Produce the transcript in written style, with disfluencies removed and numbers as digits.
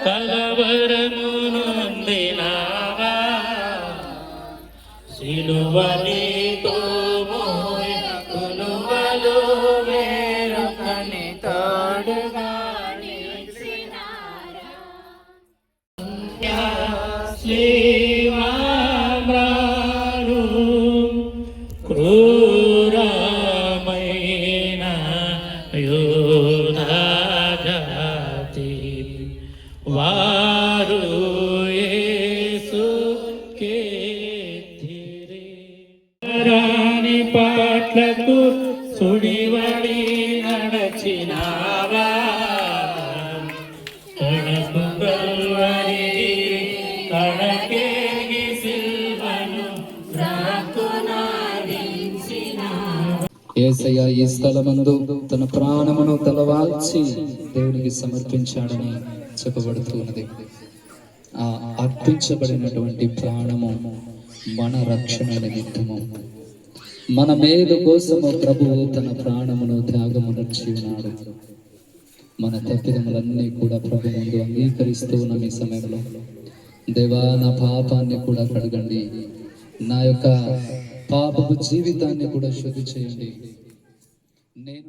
కలవరమును నొందినావా సిలువనితో మోయకులువలు వేరొకని తోడుగా నిలిచినారా శ్రీమామ్రాను క్రూరమైన యోధా జాతి వారు యేసుకే రాని పాటలకు సుడివడి నడచినావా కడకు కల్వరి కడకేగి సిల్వను రాకునాదించినావా. యేసయ్య ఈ స్థలమందు తన ప్రాణమును తలవాల్చి దేవునికి సమర్పించాడని చెప్పబడుతున్నది. ఆ అర్పించబడినటువంటి ప్రాణము మన రక్షణ నిమిత్తము, మన మేలు కోసము ప్రభువు తన ప్రాణమును త్యాగమునర్చి ఉన్నాడు. మన తప్పిదములన్నీ కూడా ప్రభు ముందు అంగీకరిస్తూ ఉన్న ఈ సమయంలో దేవా నా పాపాన్ని కూడా కడగండి, నా యొక్క పాపపు జీవితాన్ని కూడా శుద్ధి చేయండి. నేను